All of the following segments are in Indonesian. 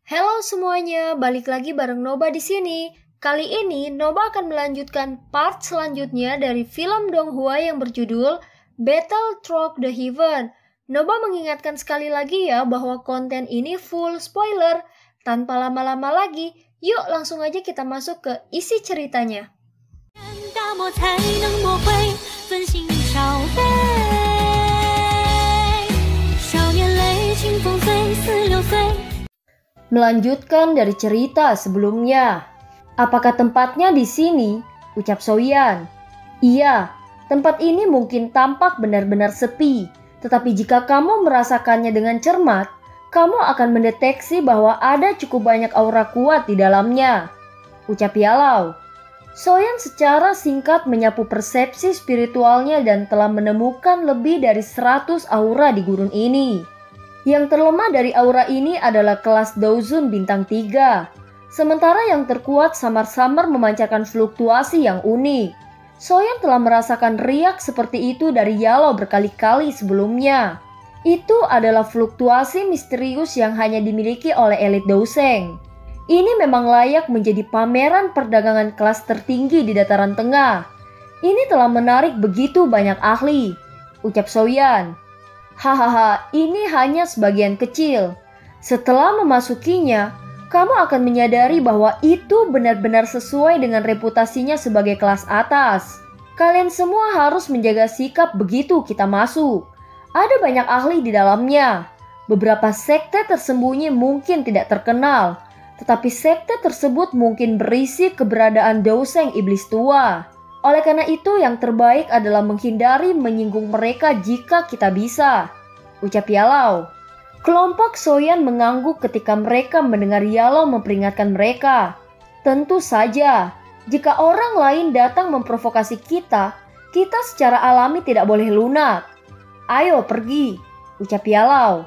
Halo semuanya, balik lagi bareng Noba di sini. Kali ini Noba akan melanjutkan part selanjutnya dari film Donghua yang berjudul Battle Through the Heaven. Noba mengingatkan sekali lagi ya bahwa konten ini full spoiler. Tanpa lama-lama lagi, yuk langsung aja kita masuk ke isi ceritanya. Melanjutkan dari cerita sebelumnya. Apakah tempatnya di sini? Ucap Soyan. Iya, tempat ini mungkin tampak benar-benar sepi. Tetapi jika kamu merasakannya dengan cermat, kamu akan mendeteksi bahwa ada cukup banyak aura kuat di dalamnya. Ucap Yalau. Soyan secara singkat menyapu persepsi spiritualnya dan telah menemukan lebih dari 100 aura di gurun ini. Yang terlemah dari aura ini adalah kelas Daozun bintang 3. Sementara yang terkuat samar-samar memancarkan fluktuasi yang unik. Soyan telah merasakan riak seperti itu dari Yalau berkali-kali sebelumnya. Itu adalah fluktuasi misterius yang hanya dimiliki oleh elit Douseng. Ini memang layak menjadi pameran perdagangan kelas tertinggi di dataran tengah. Ini telah menarik begitu banyak ahli, ucap Soyan. Hahaha, ini hanya sebagian kecil. Setelah memasukinya, kamu akan menyadari bahwa itu benar-benar sesuai dengan reputasinya sebagai kelas atas. Kalian semua harus menjaga sikap begitu kita masuk. Ada banyak ahli di dalamnya. Beberapa sekte tersembunyi mungkin tidak terkenal, tetapi sekte tersebut mungkin berisi keberadaan Douseng iblis tua. Oleh karena itu yang terbaik adalah menghindari menyinggung mereka jika kita bisa, ucap Yalau. Kelompok Soyan mengangguk ketika mereka mendengar Yalau memperingatkan mereka. Tentu saja, jika orang lain datang memprovokasi kita, kita secara alami tidak boleh lunak. Ayo pergi, ucap Yalau.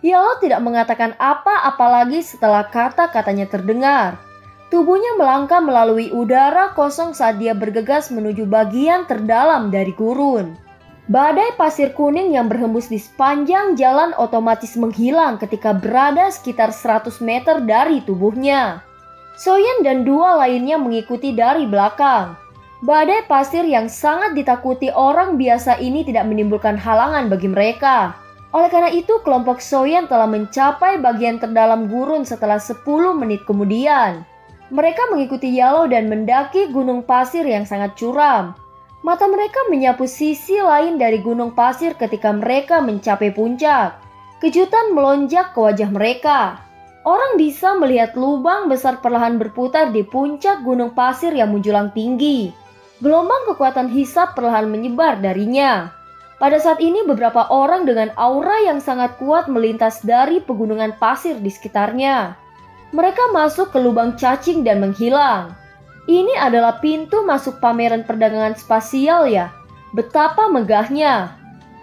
Yalau tidak mengatakan apa-apa lagi setelah kata-katanya terdengar. Tubuhnya melangkah melalui udara kosong saat dia bergegas menuju bagian terdalam dari gurun. Badai pasir kuning yang berhembus di sepanjang jalan otomatis menghilang ketika berada sekitar 100 meter dari tubuhnya. Soyan dan dua lainnya mengikuti dari belakang. Badai pasir yang sangat ditakuti orang biasa ini tidak menimbulkan halangan bagi mereka. Oleh karena itu, kelompok Soyan telah mencapai bagian terdalam gurun setelah 10 menit kemudian. Mereka mengikuti Yalau dan mendaki gunung pasir yang sangat curam. Mata mereka menyapu sisi lain dari gunung pasir ketika mereka mencapai puncak. Kejutan melonjak ke wajah mereka. Orang bisa melihat lubang besar perlahan berputar di puncak gunung pasir yang menjulang tinggi. Gelombang kekuatan hisap perlahan menyebar darinya. Pada saat ini beberapa orang dengan aura yang sangat kuat melintas dari pegunungan pasir di sekitarnya. Mereka masuk ke lubang cacing dan menghilang. Ini adalah pintu masuk pameran perdagangan spasial ya. Betapa megahnya,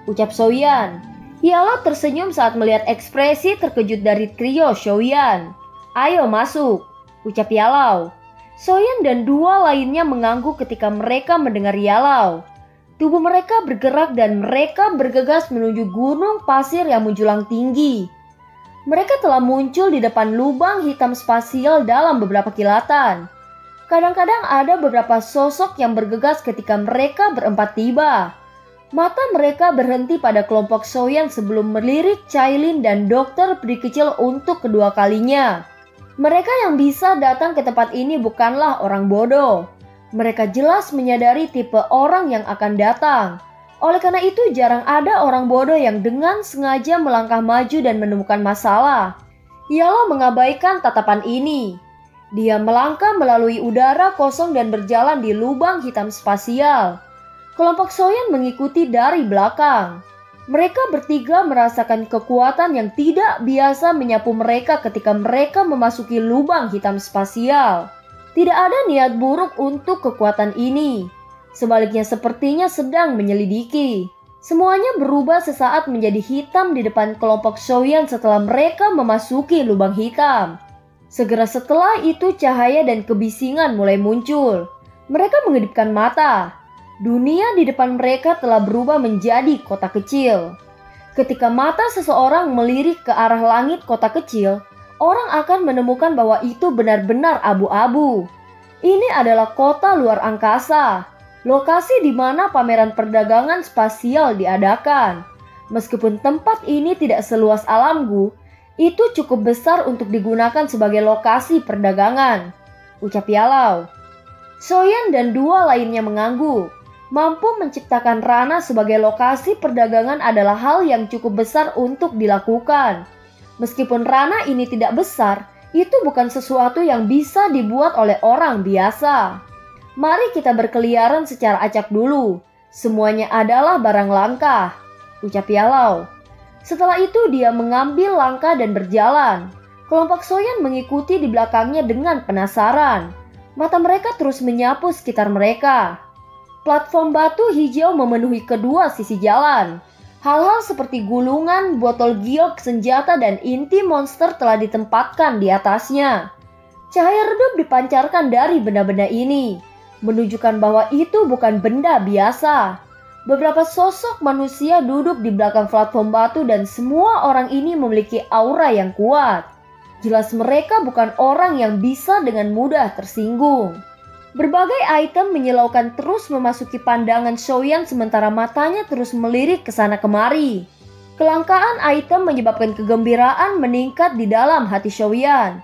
ucap Soyan. Yalau tersenyum saat melihat ekspresi terkejut dari trio Soyan. Ayo masuk, ucap Yalau. Soyan dan dua lainnya mengangguk ketika mereka mendengar Yalau. Tubuh mereka bergerak dan mereka bergegas menuju gunung pasir yang menjulang tinggi. Mereka telah muncul di depan lubang hitam spasial dalam beberapa kilatan. Kadang-kadang ada beberapa sosok yang bergegas ketika mereka berempat tiba. Mata mereka berhenti pada kelompok Soyan sebelum melirik Cailin dan dokter peri kecil untuk kedua kalinya. Mereka yang bisa datang ke tempat ini bukanlah orang bodoh. Mereka jelas menyadari tipe orang yang akan datang. Oleh karena itu jarang ada orang bodoh yang dengan sengaja melangkah maju dan menemukan masalah. Yalau mengabaikan tatapan ini. Dia melangkah melalui udara kosong dan berjalan di lubang hitam spasial. Kelompok Soyan mengikuti dari belakang. Mereka bertiga merasakan kekuatan yang tidak biasa menyapu mereka ketika mereka memasuki lubang hitam spasial. Tidak ada niat buruk untuk kekuatan ini. Sebaliknya sepertinya sedang menyelidiki. Semuanya berubah sesaat menjadi hitam di depan kelompok Soyan setelah mereka memasuki lubang hitam. Segera setelah itu cahaya dan kebisingan mulai muncul. Mereka mengedipkan mata. Dunia di depan mereka telah berubah menjadi kota kecil. Ketika mata seseorang melirik ke arah langit kota kecil, orang akan menemukan bahwa itu benar-benar abu-abu. Ini adalah kota luar angkasa, lokasi di mana pameran perdagangan spasial diadakan. Meskipun tempat ini tidak seluas alamku, itu cukup besar untuk digunakan sebagai lokasi perdagangan, ucap Yalau. Soyan dan dua lainnya mengangguk. Mampu menciptakan Rana sebagai lokasi perdagangan adalah hal yang cukup besar untuk dilakukan. Meskipun Rana ini tidak besar, itu bukan sesuatu yang bisa dibuat oleh orang biasa. Mari kita berkeliaran secara acak dulu. Semuanya adalah barang langka, ucap Yalau. Setelah itu dia mengambil langkah dan berjalan. Kelompok Soyan mengikuti di belakangnya dengan penasaran. Mata mereka terus menyapu sekitar mereka. Platform batu hijau memenuhi kedua sisi jalan. Hal-hal seperti gulungan, botol giok, senjata, dan inti monster telah ditempatkan di atasnya. Cahaya redup dipancarkan dari benda-benda ini, menunjukkan bahwa itu bukan benda biasa. Beberapa sosok manusia duduk di belakang platform batu dan semua orang ini memiliki aura yang kuat. Jelas mereka bukan orang yang bisa dengan mudah tersinggung. Berbagai item menyilaukan terus memasuki pandangan Soyan sementara matanya terus melirik ke sana kemari. Kelangkaan item menyebabkan kegembiraan meningkat di dalam hati Soyan.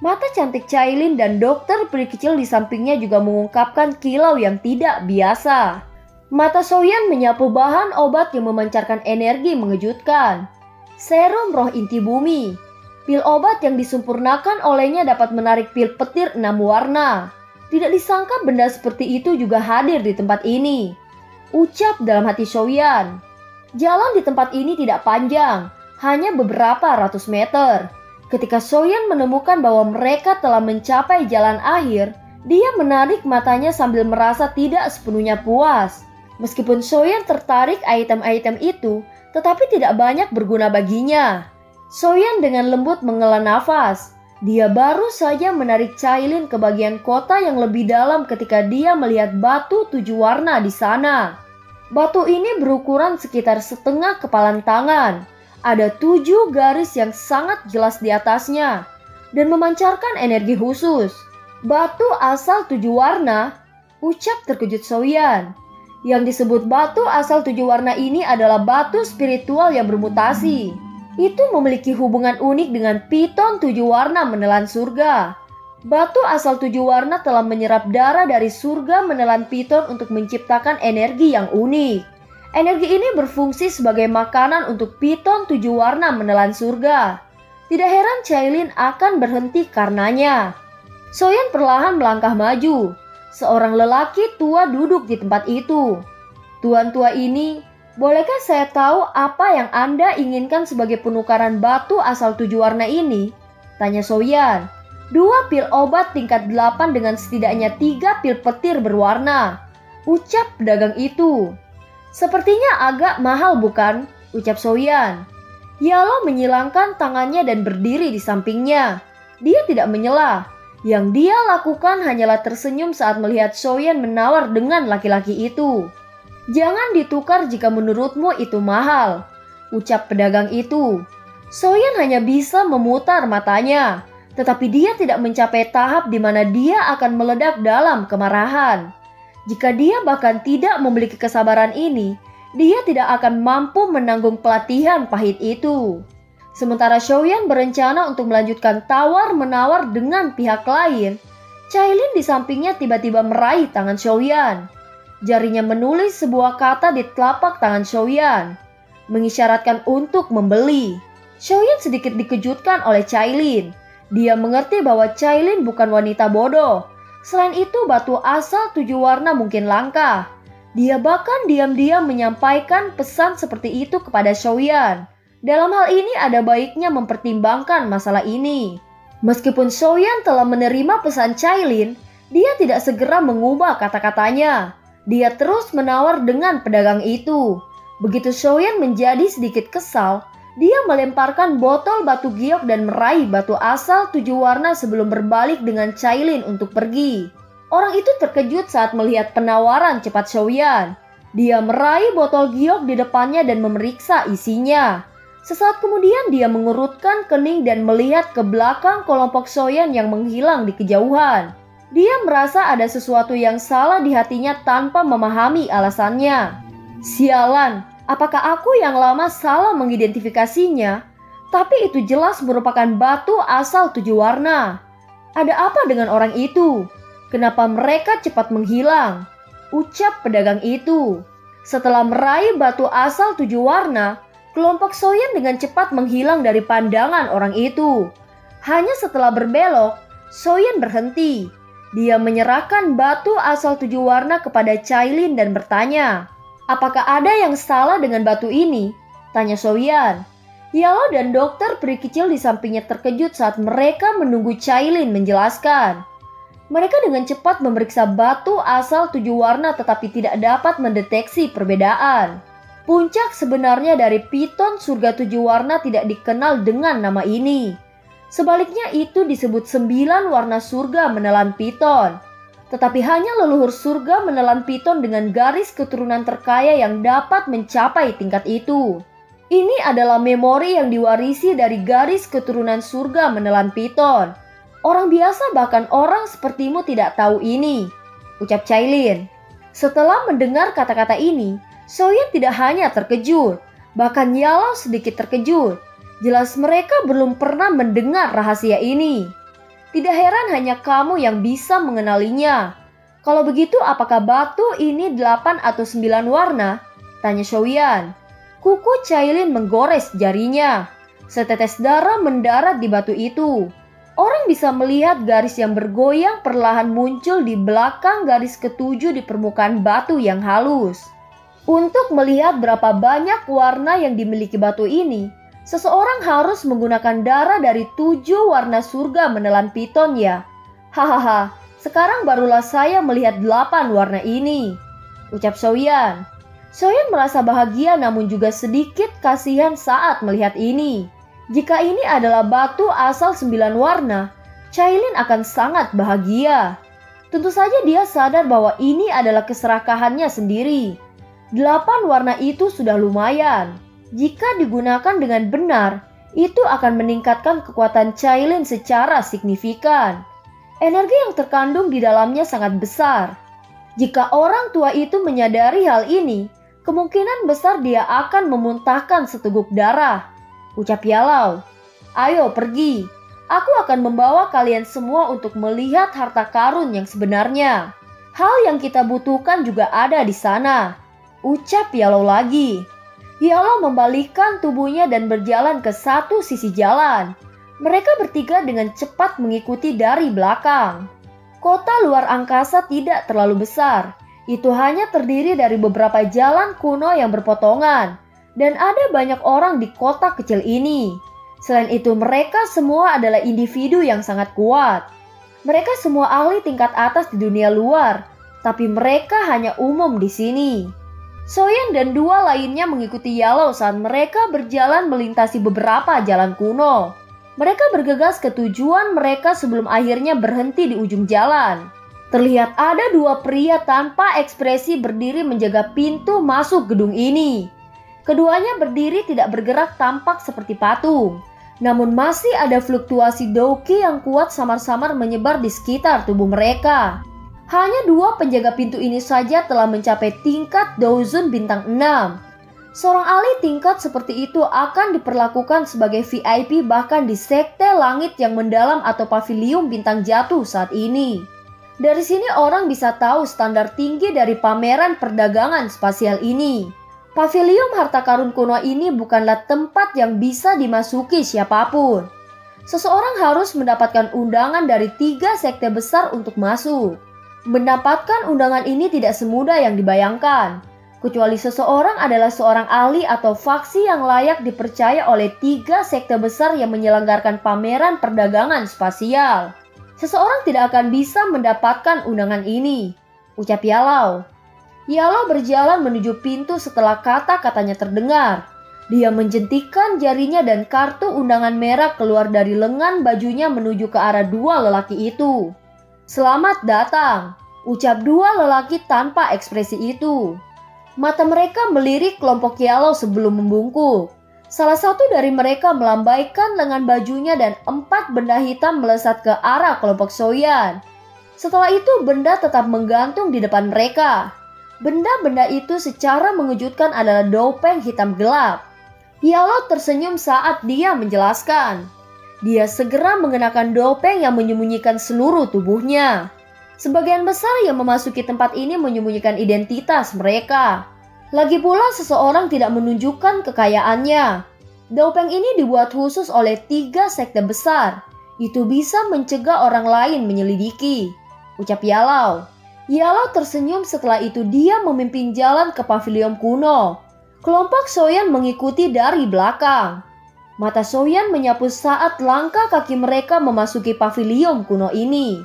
Mata cantik Cailin dan dokter peri kecil di sampingnya juga mengungkapkan kilau yang tidak biasa. Mata Soyan menyapu bahan obat yang memancarkan energi mengejutkan. Serum roh inti bumi. Pil obat yang disempurnakan olehnya dapat menarik pil petir 6 warna. Tidak disangka benda seperti itu juga hadir di tempat ini, ucap dalam hati Soyan. Jalan di tempat ini tidak panjang, hanya beberapa ratus meter. Ketika Soyan menemukan bahwa mereka telah mencapai jalan akhir, dia menarik matanya sambil merasa tidak sepenuhnya puas. Meskipun Soyan tertarik item-item itu, tetapi tidak banyak berguna baginya. Soyan dengan lembut menghela nafas. Dia baru saja menarik Cailin ke bagian kota yang lebih dalam ketika dia melihat batu 7 warna di sana. Batu ini berukuran sekitar setengah kepalan tangan. Ada 7 garis yang sangat jelas di atasnya dan memancarkan energi khusus. Batu asal 7 warna, ucap terkejut Soyan. Yang disebut batu asal 7 warna ini adalah batu spiritual yang bermutasi. Itu memiliki hubungan unik dengan piton 7 warna menelan surga. Batu asal 7 warna telah menyerap darah dari surga menelan piton untuk menciptakan energi yang unik. Energi ini berfungsi sebagai makanan untuk piton 7 warna menelan surga. Tidak heran Cailin akan berhenti karenanya. Soyan perlahan melangkah maju. Seorang lelaki tua duduk di tempat itu. Tuan tua ini, bolehkah saya tahu apa yang Anda inginkan sebagai penukaran batu asal 7 warna ini? Tanya Soyan. 2 pil obat tingkat 8 dengan setidaknya 3 pil petir berwarna, ucap pedagang itu. Sepertinya agak mahal bukan? Ucap Soyan. Yalo menyilangkan tangannya dan berdiri di sampingnya. Dia tidak menyela. Yang dia lakukan hanyalah tersenyum saat melihat Soyan menawar dengan laki-laki itu. Jangan ditukar jika menurutmu itu mahal, ucap pedagang itu. Soyan hanya bisa memutar matanya, tetapi dia tidak mencapai tahap di mana dia akan meledak dalam kemarahan. Jika dia bahkan tidak memiliki kesabaran ini, dia tidak akan mampu menanggung pelatihan pahit itu. Sementara Soyan berencana untuk melanjutkan tawar-menawar dengan pihak lain, Cailin di sampingnya tiba-tiba meraih tangan Soyan. Jarinya menulis sebuah kata di telapak tangan Soyan, mengisyaratkan untuk membeli. Soyan sedikit dikejutkan oleh Cailin. Dia mengerti bahwa Cailin bukan wanita bodoh. Selain itu, batu asal 7 warna mungkin langka. Dia bahkan diam-diam menyampaikan pesan seperti itu kepada Soyan. Dalam hal ini ada baiknya mempertimbangkan masalah ini. Meskipun Soyan telah menerima pesan Cailin, dia tidak segera mengubah kata-katanya. Dia terus menawar dengan pedagang itu. Begitu Soyan menjadi sedikit kesal, dia melemparkan botol batu giok dan meraih batu asal 7 warna sebelum berbalik dengan Cailin untuk pergi. Orang itu terkejut saat melihat penawaran cepat Soyan. Dia meraih botol giok di depannya dan memeriksa isinya. Sesaat kemudian dia mengerutkan kening dan melihat ke belakang kelompok Soyan yang menghilang di kejauhan. Dia merasa ada sesuatu yang salah di hatinya tanpa memahami alasannya. Sialan, apakah aku yang lama salah mengidentifikasinya? Tapi itu jelas merupakan batu asal 7 warna. Ada apa dengan orang itu? Kenapa mereka cepat menghilang? Ucap pedagang itu. Setelah meraih batu asal 7 warna, kelompok Soyan dengan cepat menghilang dari pandangan orang itu. Hanya setelah berbelok, Soyan berhenti. Dia menyerahkan batu asal 7 warna kepada Cailin dan bertanya, "Apakah ada yang salah dengan batu ini?" tanya Soyan. Yalo dan dokter peri kecil di sampingnya terkejut saat mereka menunggu Cailin menjelaskan. Mereka dengan cepat memeriksa batu asal 7 warna tetapi tidak dapat mendeteksi perbedaan. Puncak sebenarnya dari piton surga 7 warna tidak dikenal dengan nama ini. Sebaliknya itu disebut 9 warna surga menelan piton. Tetapi hanya leluhur surga menelan piton dengan garis keturunan terkaya yang dapat mencapai tingkat itu. Ini adalah memori yang diwarisi dari garis keturunan surga menelan piton. Orang biasa bahkan orang sepertimu tidak tahu ini, ucap Cailin. Setelah mendengar kata-kata ini, Soyan tidak hanya terkejut, bahkan Yalo sedikit terkejut. Jelas mereka belum pernah mendengar rahasia ini. Tidak heran hanya kamu yang bisa mengenalinya. Kalau begitu apakah batu ini 8 atau 9 warna? Tanya Soyan. Kuku Cailin menggores jarinya. Setetes darah mendarat di batu itu. Orang bisa melihat garis yang bergoyang perlahan muncul di belakang garis ketujuh di permukaan batu yang halus. Untuk melihat berapa banyak warna yang dimiliki batu ini, seseorang harus menggunakan darah dari 7 warna surga menelan piton ya. Hahaha, sekarang barulah saya melihat 8 warna ini, ucap Soyan. Soyan merasa bahagia namun juga sedikit kasihan saat melihat ini. Jika ini adalah batu asal 9 warna, Cailin akan sangat bahagia. Tentu saja dia sadar bahwa ini adalah keserakahannya sendiri. 8 warna itu sudah lumayan. Jika digunakan dengan benar, itu akan meningkatkan kekuatan Cailin secara signifikan. Energi yang terkandung di dalamnya sangat besar. Jika orang tua itu menyadari hal ini, kemungkinan besar dia akan memuntahkan seteguk darah, ucap Yalau. Ayo pergi, aku akan membawa kalian semua untuk melihat harta karun yang sebenarnya. Hal yang kita butuhkan juga ada di sana, ucap Yalau lagi. Yalau membalikkan tubuhnya dan berjalan ke satu sisi jalan. Mereka bertiga dengan cepat mengikuti dari belakang. Kota luar angkasa tidak terlalu besar. Itu hanya terdiri dari beberapa jalan kuno yang berpotongan. Dan ada banyak orang di kota kecil ini. Selain itu mereka semua adalah individu yang sangat kuat. Mereka semua ahli tingkat atas di dunia luar. Tapi mereka hanya umum di sini. Soyan dan 2 lainnya mengikuti Yalau saat mereka berjalan melintasi beberapa jalan kuno. Mereka bergegas ke tujuan mereka sebelum akhirnya berhenti di ujung jalan. Terlihat ada 2 pria tanpa ekspresi berdiri menjaga pintu masuk gedung ini. Keduanya berdiri tidak bergerak tampak seperti patung. Namun masih ada fluktuasi Douki yang kuat samar-samar menyebar di sekitar tubuh mereka. Hanya 2 penjaga pintu ini saja telah mencapai tingkat Douzun bintang 6. Seorang ahli tingkat seperti itu akan diperlakukan sebagai VIP bahkan di sekte langit yang mendalam atau pavilium bintang jatuh saat ini. Dari sini orang bisa tahu standar tinggi dari pameran perdagangan spasial ini. Pavilium harta karun kuno ini bukanlah tempat yang bisa dimasuki siapapun. Seseorang harus mendapatkan undangan dari 3 sekte besar untuk masuk. Mendapatkan undangan ini tidak semudah yang dibayangkan, kecuali seseorang adalah seorang ahli atau faksi yang layak dipercaya oleh 3 sekte besar yang menyelenggarkan pameran perdagangan spasial. Seseorang tidak akan bisa mendapatkan undangan ini, ucap Yalau. Yalau berjalan menuju pintu setelah kata-katanya terdengar. Dia menjentikkan jarinya dan kartu undangan merah keluar dari lengan bajunya menuju ke arah 2 lelaki itu. Selamat datang, ucap 2 lelaki tanpa ekspresi itu. Mata mereka melirik kelompok Yalau sebelum membungkuk. Salah satu dari mereka melambaikan lengan bajunya dan 4 benda hitam melesat ke arah kelompok Soyan. Setelah itu benda tetap menggantung di depan mereka. Benda-benda itu secara mengejutkan adalah dopeng hitam gelap. Yalo tersenyum saat dia menjelaskan. Dia segera mengenakan dopeng yang menyembunyikan seluruh tubuhnya. Sebagian besar yang memasuki tempat ini menyembunyikan identitas mereka. Lagi pula seseorang tidak menunjukkan kekayaannya. Dopeng ini dibuat khusus oleh 3 sekte besar. Itu bisa mencegah orang lain menyelidiki, ucap Yalau. Yalau tersenyum setelah itu dia memimpin jalan ke pavilion kuno. Kelompok Soyan mengikuti dari belakang. Mata Soyan menyapu saat langkah kaki mereka memasuki pavilion kuno ini.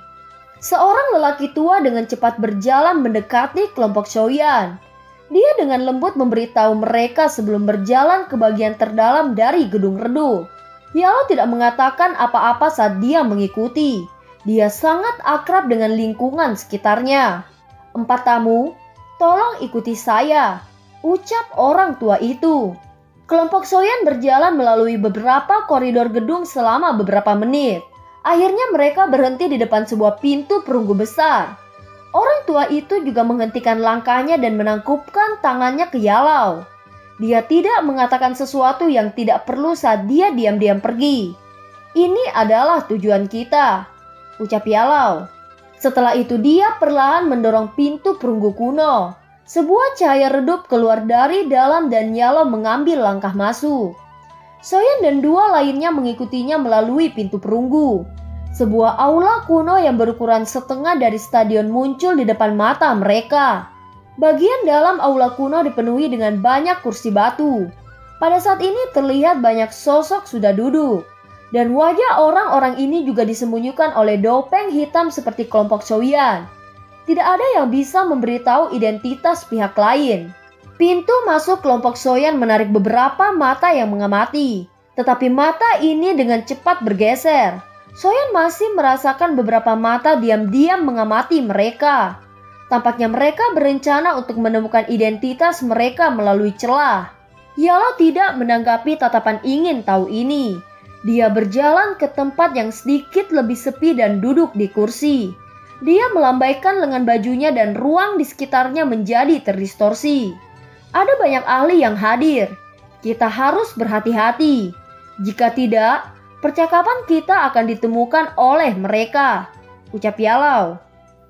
Seorang lelaki tua dengan cepat berjalan mendekati kelompok Soyan. Dia dengan lembut memberitahu mereka sebelum berjalan ke bagian terdalam dari gedung redup. Yalo tidak mengatakan apa-apa saat dia mengikuti. Dia sangat akrab dengan lingkungan sekitarnya. 4 tamu, tolong ikuti saya, ucap orang tua itu. Kelompok Soyan berjalan melalui beberapa koridor gedung selama beberapa menit. Akhirnya mereka berhenti di depan sebuah pintu perunggu besar. Orang tua itu juga menghentikan langkahnya dan menangkupkan tangannya ke Yalau. Dia tidak mengatakan sesuatu yang tidak perlu saat dia diam-diam pergi. Ini adalah tujuan kita, ucap Yalau. Setelah itu dia perlahan mendorong pintu perunggu kuno. Sebuah cahaya redup keluar dari dalam dan Yalau mengambil langkah masuk. Soyan dan 2 lainnya mengikutinya melalui pintu perunggu. Sebuah aula kuno yang berukuran setengah dari stadion muncul di depan mata mereka. Bagian dalam aula kuno dipenuhi dengan banyak kursi batu. Pada saat ini terlihat banyak sosok sudah duduk. Dan wajah orang-orang ini juga disembunyikan oleh dopeng hitam seperti kelompok Soyan. Tidak ada yang bisa memberitahu identitas pihak lain. Pintu masuk kelompok Soyan menarik beberapa mata yang mengamati. Tetapi mata ini dengan cepat bergeser. Soyan masih merasakan beberapa mata diam-diam mengamati mereka. Tampaknya mereka berencana untuk menemukan identitas mereka melalui celah. Yalo tidak menanggapi tatapan ingin tahu ini. Dia berjalan ke tempat yang sedikit lebih sepi dan duduk di kursi. Dia melambaikan lengan bajunya dan ruang di sekitarnya menjadi terdistorsi. Ada banyak ahli yang hadir. Kita harus berhati-hati. Jika tidak, percakapan kita akan ditemukan oleh mereka, ucap Yalau.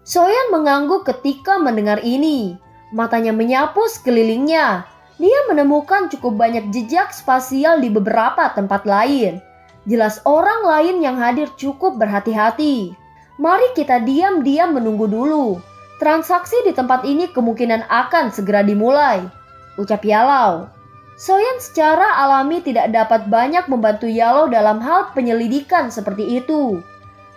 Soyan mengangguk ketika mendengar ini. Matanya menyapu sekelilingnya. Dia menemukan cukup banyak jejak spasial di beberapa tempat lain. Jelas orang lain yang hadir cukup berhati-hati. Mari kita diam-diam menunggu dulu. Transaksi di tempat ini kemungkinan akan segera dimulai, ucap Yalau. Soyan secara alami tidak dapat banyak membantu Yalau dalam hal penyelidikan seperti itu.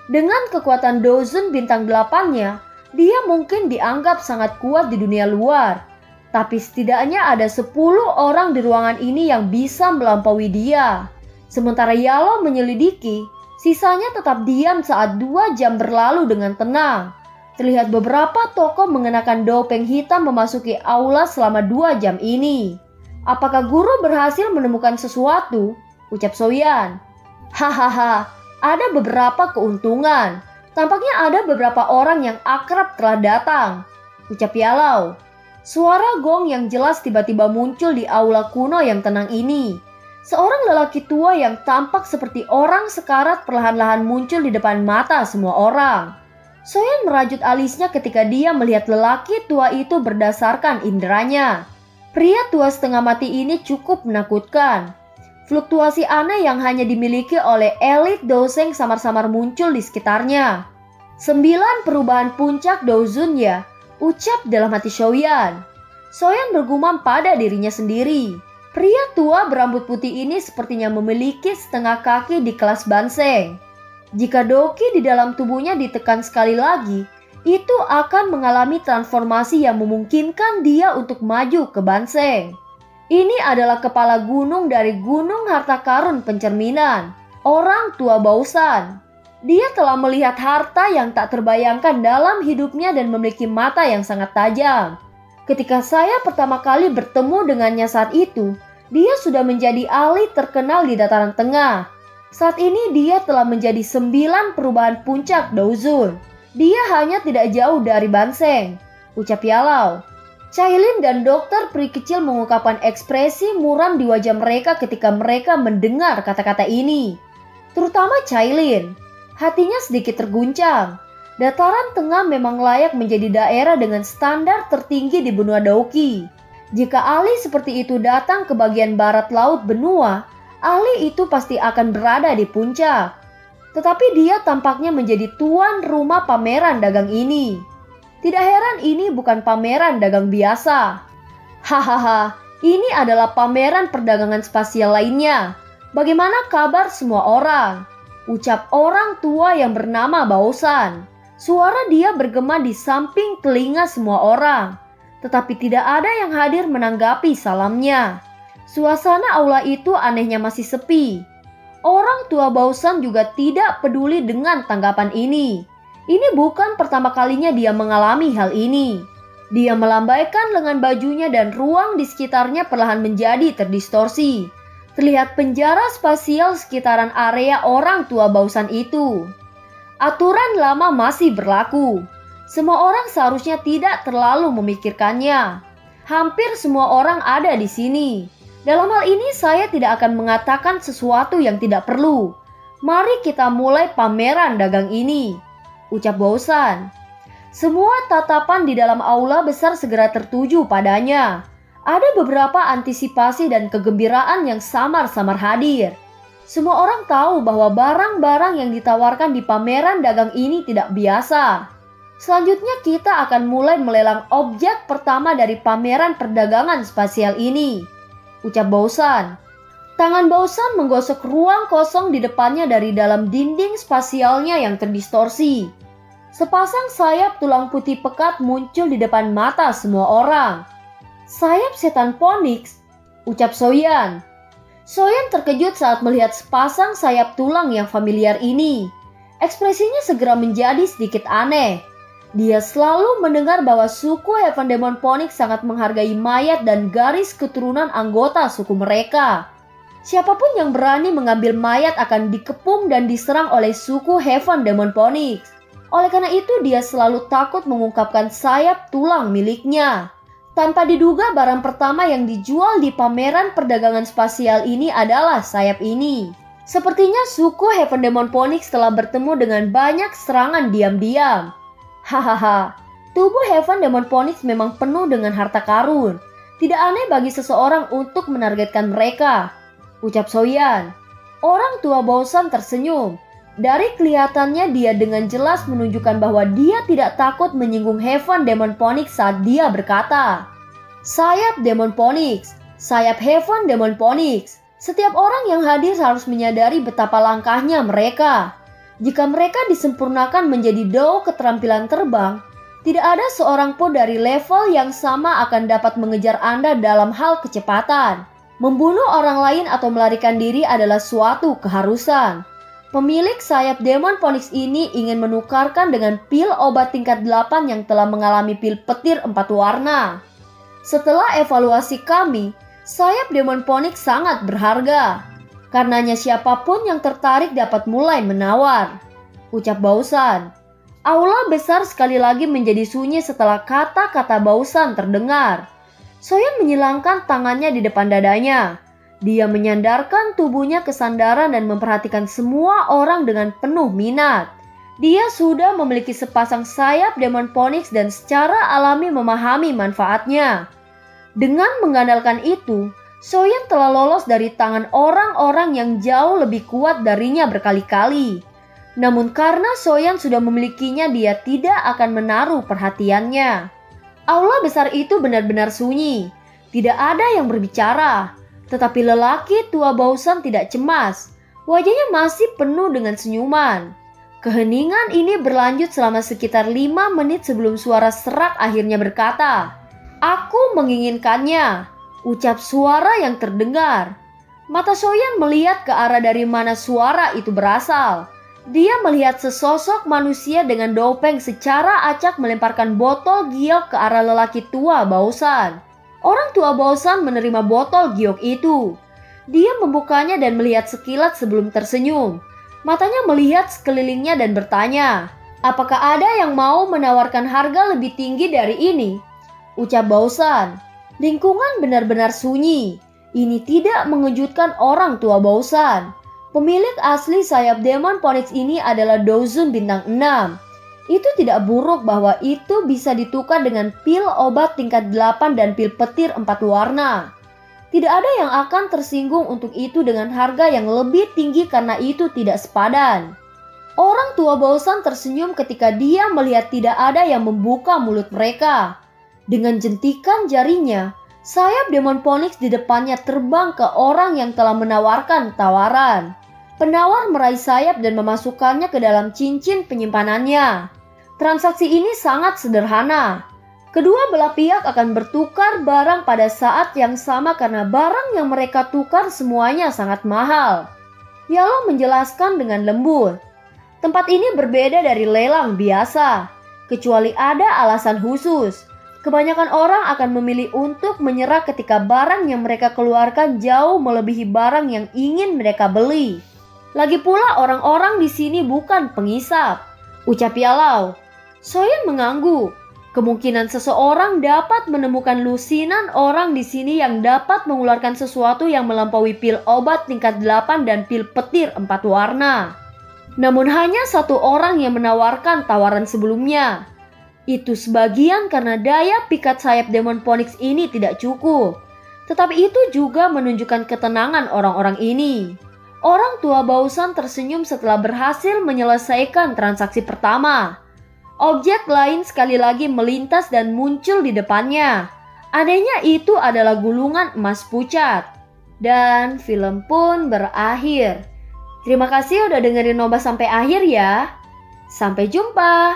Dengan kekuatan Dozun bintang 8-nya, dia mungkin dianggap sangat kuat di dunia luar. Tapi setidaknya ada 10 orang di ruangan ini yang bisa melampaui dia. Sementara Yalau menyelidiki, sisanya tetap diam saat 2 jam berlalu dengan tenang. Terlihat beberapa tokoh mengenakan dopeng hitam memasuki aula selama 2 jam ini. Apakah guru berhasil menemukan sesuatu? Ucap Soyan. Hahaha, ada beberapa keuntungan. Tampaknya ada beberapa orang yang akrab telah datang, ucap Yalau. Suara gong yang jelas tiba-tiba muncul di aula kuno yang tenang ini. Seorang lelaki tua yang tampak seperti orang sekarat perlahan-lahan muncul di depan mata semua orang. Soyan merajut alisnya ketika dia melihat lelaki tua itu berdasarkan inderanya. Pria tua setengah mati ini cukup menakutkan. Fluktuasi aneh yang hanya dimiliki oleh elit Doseng samar-samar muncul di sekitarnya. 9 perubahan puncak Dozun ya, ucap dalam hati Soyan. Soyan bergumam pada dirinya sendiri. Pria tua berambut putih ini sepertinya memiliki setengah kaki di kelas Banseng. Jika Doki di dalam tubuhnya ditekan sekali lagi, itu akan mengalami transformasi yang memungkinkan dia untuk maju ke Banseng. Ini adalah kepala gunung dari Gunung Harta Karun Pencerminan, orang tua Bausan. Dia telah melihat harta yang tak terbayangkan dalam hidupnya dan memiliki mata yang sangat tajam. Ketika saya pertama kali bertemu dengannya saat itu, Dia sudah menjadi ahli terkenal di dataran tengah. Saat ini dia telah menjadi 9 perubahan puncak Daozun. Dia hanya tidak jauh dari Banseng, ucap Yalau. Cailin dan dokter peri kecil mengungkapkan ekspresi muram di wajah mereka ketika mereka mendengar kata-kata ini. Terutama Cailin, hatinya sedikit terguncang. Dataran tengah memang layak menjadi daerah dengan standar tertinggi di benua Daoki. Jika ahli seperti itu datang ke bagian barat laut benua, ahli itu pasti akan berada di puncak. Tetapi dia tampaknya menjadi tuan rumah pameran dagang ini. Tidak heran ini bukan pameran dagang biasa. Hahaha, ini adalah pameran perdagangan spasial lainnya. Bagaimana kabar semua orang? Ucap orang tua yang bernama Baosan. Suara dia bergema di samping telinga semua orang. Tetapi tidak ada yang hadir menanggapi salamnya. Suasana aula itu anehnya masih sepi. Orang tua Baosan juga tidak peduli dengan tanggapan ini. Ini bukan pertama kalinya dia mengalami hal ini. Dia melambaikan lengan bajunya dan ruang di sekitarnya perlahan menjadi terdistorsi. Terlihat penjara spasial sekitaran area orang tua Baosan itu. Aturan lama masih berlaku. Semua orang seharusnya tidak terlalu memikirkannya. Hampir semua orang ada di sini. Dalam hal ini saya tidak akan mengatakan sesuatu yang tidak perlu. Mari kita mulai pameran dagang ini, ucap Baosan. Semua tatapan di dalam aula besar segera tertuju padanya. Ada beberapa antisipasi dan kegembiraan yang samar-samar hadir. Semua orang tahu bahwa barang-barang yang ditawarkan di pameran dagang ini tidak biasa. Selanjutnya kita akan mulai melelang objek pertama dari pameran perdagangan spasial ini, ucap Baosan. Tangan Baosan menggosok ruang kosong di depannya dari dalam dinding spasialnya yang terdistorsi. Sepasang sayap tulang putih pekat muncul di depan mata semua orang. Sayap setan Phoenix, ucap Soyan. Soyan terkejut saat melihat sepasang sayap tulang yang familiar ini. Ekspresinya segera menjadi sedikit aneh. Dia selalu mendengar bahwa suku Heaven Demon Phoenix sangat menghargai mayat dan garis keturunan anggota suku mereka. Siapapun yang berani mengambil mayat akan dikepung dan diserang oleh suku Heaven Demon Phoenix. Oleh karena itu dia selalu takut mengungkapkan sayap tulang miliknya. Tanpa diduga barang pertama yang dijual di pameran perdagangan spasial ini adalah sayap ini. Sepertinya suku Heaven Demon Phoenix telah bertemu dengan banyak serangan diam-diam. Hahaha, tubuh Heaven Demon Phoenix memang penuh dengan harta karun. Tidak aneh bagi seseorang untuk menargetkan mereka, ucap Soyan. Orang tua Baosan tersenyum. Dari kelihatannya dia dengan jelas menunjukkan bahwa dia tidak takut menyinggung Heaven Demon Phoenix saat dia berkata, sayap Demon Phoenix, sayap Heaven Demon Phoenix. Setiap orang yang hadir harus menyadari betapa langkahnya mereka. Jika mereka disempurnakan menjadi dao keterampilan terbang, tidak ada seorang pun dari level yang sama akan dapat mengejar Anda dalam hal kecepatan. Membunuh orang lain atau melarikan diri adalah suatu keharusan. Pemilik sayap Demon Phoenix ini ingin menukarkan dengan pil obat tingkat 8 yang telah mengalami pil petir 4 warna. Setelah evaluasi kami, sayap Demon Phoenix sangat berharga. Karenanya siapapun yang tertarik dapat mulai menawar, ucap Baosan. Aula besar sekali lagi menjadi sunyi setelah kata-kata Baosan terdengar. Soyan menyilangkan tangannya di depan dadanya. Dia menyandarkan tubuhnya ke sandaran dan memperhatikan semua orang dengan penuh minat. Dia sudah memiliki sepasang sayap Demon Phoenix dan secara alami memahami manfaatnya. Dengan mengandalkan itu, Soyan telah lolos dari tangan orang-orang yang jauh lebih kuat darinya berkali-kali. Namun karena Soyan sudah memilikinya, dia tidak akan menaruh perhatiannya. Aula besar itu benar-benar sunyi. Tidak ada yang berbicara. Tetapi lelaki tua Baosan tidak cemas. Wajahnya masih penuh dengan senyuman. Keheningan ini berlanjut selama sekitar 5 menit sebelum suara serak akhirnya berkata, "Aku menginginkannya," ucap suara yang terdengar. Mata Soyan melihat ke arah dari mana suara itu berasal. Dia melihat sesosok manusia dengan dopeng secara acak melemparkan botol giok ke arah lelaki tua Baosan. Orang tua bosan menerima botol giok itu. Dia membukanya dan melihat sekilat sebelum tersenyum. Matanya melihat sekelilingnya dan bertanya, "Apakah ada yang mau menawarkan harga lebih tinggi dari ini?" Ucap Bausan. Lingkungan benar-benar sunyi. Ini tidak mengejutkan orang tua Bausan. Pemilik asli sayap Demon Phoenix ini adalah Dozun bintang 6. Itu tidak buruk bahwa itu bisa ditukar dengan pil obat tingkat 8 dan pil petir 4 warna. Tidak ada yang akan tersinggung untuk itu dengan harga yang lebih tinggi karena itu tidak sepadan. Orang tua Bausan tersenyum ketika dia melihat tidak ada yang membuka mulut mereka. Dengan jentikan jarinya, sayap Demon Phoenix di depannya terbang ke orang yang telah menawarkan tawaran. Penawar meraih sayap dan memasukkannya ke dalam cincin penyimpanannya. Transaksi ini sangat sederhana. Kedua belah pihak akan bertukar barang pada saat yang sama karena barang yang mereka tukar semuanya sangat mahal. Yalo menjelaskan dengan lembut. Tempat ini berbeda dari lelang biasa, kecuali ada alasan khusus. Kebanyakan orang akan memilih untuk menyerah ketika barang yang mereka keluarkan jauh melebihi barang yang ingin mereka beli. Lagi pula orang-orang di sini bukan pengisap, ucap Yalau. Soyen mengangguk. Kemungkinan seseorang dapat menemukan lusinan orang di sini yang dapat mengeluarkan sesuatu yang melampaui pil obat tingkat 8 dan pil petir 4 warna. Namun hanya satu orang yang menawarkan tawaran sebelumnya. Itu sebagian karena daya pikat sayap Demon Phoenix ini tidak cukup. Tetapi itu juga menunjukkan ketenangan orang-orang ini. Orang tua Bausan tersenyum setelah berhasil menyelesaikan transaksi pertama. Objek lain sekali lagi melintas dan muncul di depannya. Anehnya itu adalah gulungan emas pucat. Dan film pun berakhir. Terima kasih udah dengerin Nobas sampai akhir ya. Sampai jumpa.